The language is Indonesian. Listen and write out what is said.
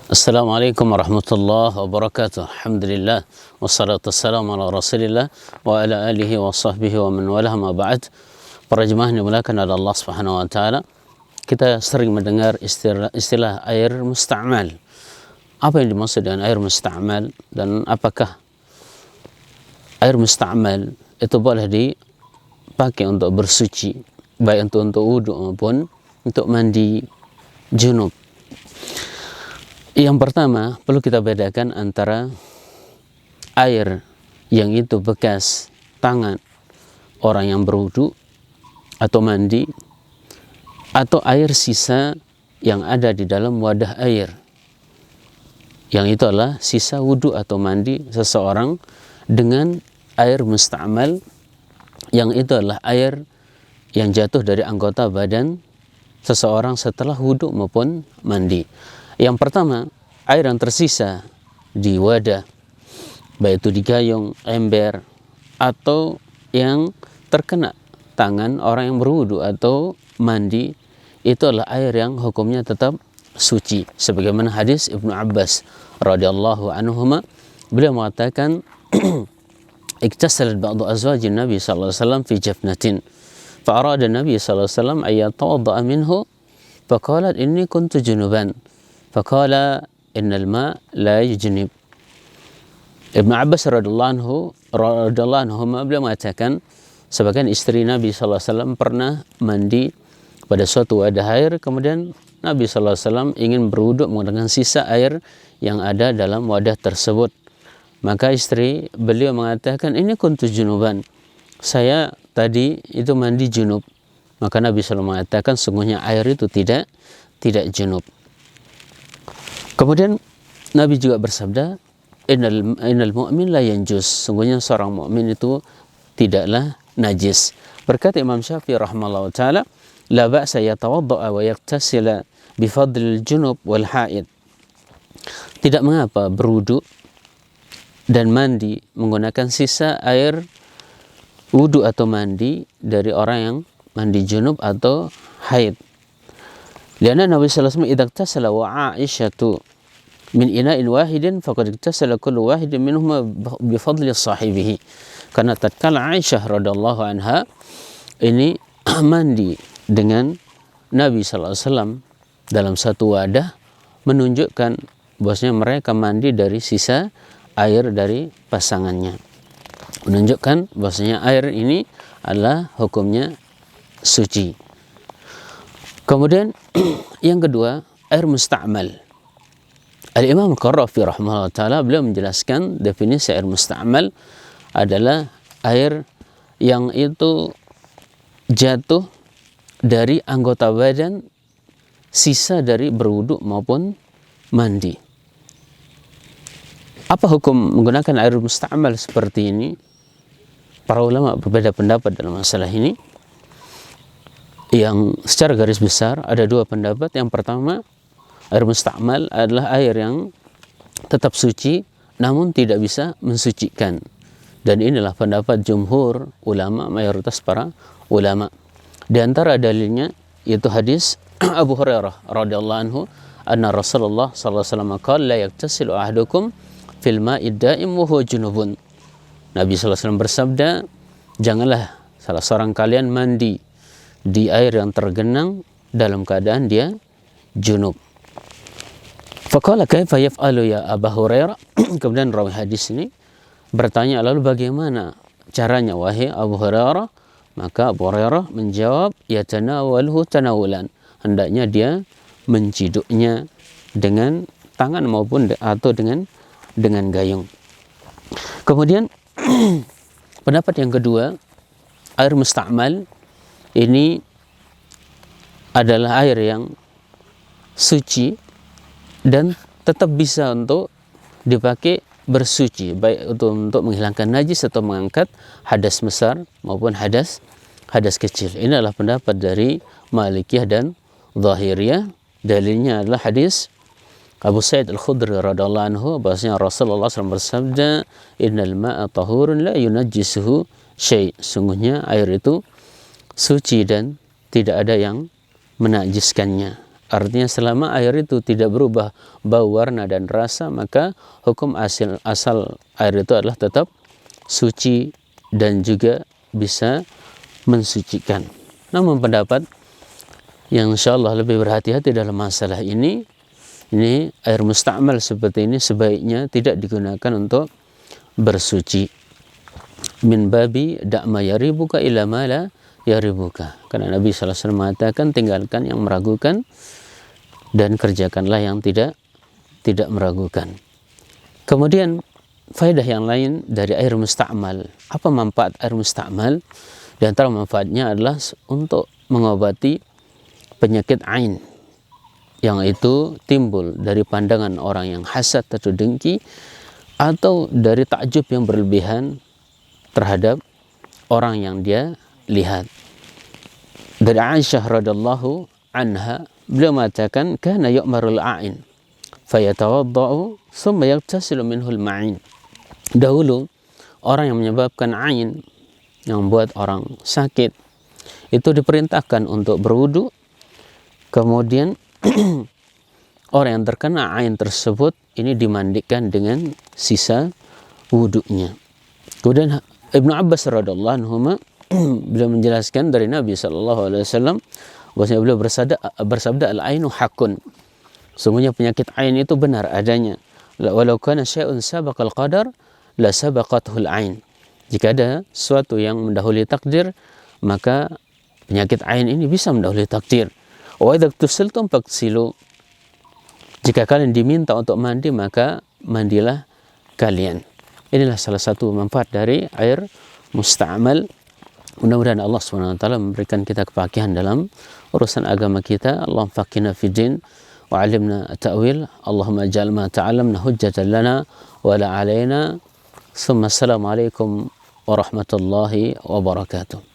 Assalamualaikum warahmatullahi wabarakatuh. Alhamdulillah wassalatu wassalamu ala Rasulillah wa ala alihi wa sahbihi wa man walah ma ba'd. Para jemaah yang dimuliakan oleh Allah Subhanahu wa taala, kita sering mendengar istilah air musta'mal. Apa yang dimaksud dengan air musta'mal dan apakah air musta'mal itu boleh dipakai untuk bersuci, baik untuk wudu maupun untuk mandi junub? Yang pertama, perlu kita bedakan antara air yang itu bekas tangan orang yang berwudu atau mandi, atau air sisa yang ada di dalam wadah air, yang itu adalah sisa wudu atau mandi seseorang, dengan air musta'mal, yang itu adalah air yang jatuh dari anggota badan seseorang setelah wudu maupun mandi. Yang pertama, air yang tersisa di wadah, baik itu di gayung, ember, atau yang terkena tangan orang yang berwudu atau mandi, itu adalah air yang hukumnya tetap suci. Sebagaimana hadis Ibnu Abbas radhiyallahu anhuma, beliau mengatakan, "Iktasalat ba'du azwajin Nabi sallallahu alaihi wasallam fi jafnatin, fa arada Nabi sallallahu alaihi wasallam ay yatawadda'a minhu, fa qalat inni kuntu junuban." Faqala innal ma la yujnib. Ibnu Abbas radhiyallahu anhu beliau mengatakan, sebagian istri Nabi sallallahu alaihi wasallam pernah mandi pada suatu wadah air, kemudian Nabi sallallahu alaihi wasallam ingin berwudu menggunakan sisa air yang ada dalam wadah tersebut. Maka istri beliau mengatakan, ini kuntu junuban, saya tadi itu mandi junub. Maka Nabi sallallahu alaihi wasallam mengatakan, sungguhnya air itu tidak junub. Kemudian Nabi juga bersabda, innal mu'min la yanjus, sungguhnya seorang mukmin itu tidaklah najis. Berkata Imam Syafi'i rahimahullah taala, la ba'sa yatawadda'a wa yaktasila bi fadlil junub wal haid. Tidak mengapa berwudu dan mandi menggunakan sisa air wudu atau mandi dari orang yang mandi junub atau haid. Lianna Nabi sallallahu alaihi wasallam idza iktasala wa Aisyatu min ina'in wahidin faqad iktasala kullu wahidin minhuma bi fadli sahibihi. Karena tatkala Aisyah radhiyallahu anha ini mandi dengan Nabi sallallahu alaihi wasallam dalam satu wadah, menunjukkan bahwasanya mereka mandi dari sisa air dari pasangannya, menunjukkan bahwasanya air ini adalah hukumnya suci. Kemudian yang kedua, air musta'mal. Al-Imam Al-Qarrafi rahimahullah ta'ala beliau menjelaskan definisi air musta'mal adalah air yang itu jatuh dari anggota badan sisa dari berwudu maupun mandi. Apa hukum menggunakan air musta'mal seperti ini? Para ulama berbeda pendapat dalam masalah ini. Yang secara garis besar ada dua pendapat. Yang pertama, air musta'mal adalah air yang tetap suci namun tidak bisa mensucikan, dan inilah pendapat jumhur ulama, mayoritas para ulama. Di antara dalilnya yaitu hadis Abu Hurairah radhiyallahu anhu, anna Rasulullah sallallahu alaihi wasallam qala la yaktasilu ahadukum fil ma'id da'im wa huwa junubun. Nabi sallallahu alaihi wasallam bersabda, janganlah salah seorang kalian mandi di air yang tergenang dalam keadaan dia junub. Faqala kaifa yaf'alu ya Abu Hurairah? Kemudian rawi hadis ini bertanya, lalu bagaimana caranya wahai Abu Hurairah? Maka Abu Hurairah menjawab, yatanawalhu tanawulan, hendaknya dia menciduknya dengan tangan maupun atau dengan gayung. Kemudian pendapat yang kedua, air musta'mal ini adalah air yang suci dan tetap bisa untuk dipakai bersuci, baik untuk menghilangkan najis atau mengangkat hadas besar maupun hadas kecil. Ini adalah pendapat dari Malikiyah dan Zahiriyah. Dalilnya adalah hadis Abu Sa'id Al-Khudri radhiyallahu anhu, bahwasanya Rasulullah SAW bersabda, innal ma'a tahurun la yunajjisuhu syai', sungguhnya air itu suci dan tidak ada yang menajiskannya. Artinya selama air itu tidak berubah bau, warna, dan rasa, maka hukum asal air itu adalah tetap suci dan juga bisa mensucikan. Namun pendapat yang insyaallah lebih berhati-hati dalam masalah ini air musta'mal seperti ini sebaiknya tidak digunakan untuk bersuci. Min babi da'ma yaribuka ila ma la yaribuka. Karena Nabi SAW mengatakan, tinggalkan yang meragukan dan kerjakanlah yang tidak meragukan. Kemudian faedah yang lain dari air musta'mal. Apa manfaat air musta'mal? Di antara manfaatnya adalah untuk mengobati penyakit ain, yang itu timbul dari pandangan orang yang hasad atau dengki, atau dari takjub yang berlebihan terhadap orang yang dia lihat. Dari Aisyah radhiyallahu anha, beliau mengatakan, kana yu'marul a'in fayatawadda'u thumma yaghtasilu minhul ma'in. Dahulu orang yang menyebabkan ain, yang membuat orang sakit, itu diperintahkan untuk berwudu, kemudian orang yang terkena ain tersebut ini dimandikan dengan sisa wudunya. Kemudian Ibnu Abbas radhiyallahu anhu beliau menjelaskan dari Nabi sallallahu alaihi wasallam bahwasanya beliau bersabda al-ainu hakun. Sungguhnya penyakit ain itu benar adanya. Walau kana syai'un sabaqal qadar la sabaqathul ain. Jika ada sesuatu yang mendahului takdir, maka penyakit ain ini bisa mendahului takdir. Wa idza tusiltum faghsilu. Jika kalian diminta untuk mandi, maka mandilah kalian. Inilah salah satu manfaat dari air musta'mal. Mudah-mudahan Allah SWT memberikan kita kepakihan dalam urusan agama kita. Allahumma faqihna fid din wa 'allimna ta'wil. Allahumma ij'al ma ta'allamna hujjatan lana wa la 'alaina. Assalamualaikum warahmatullahi wabarakatuh.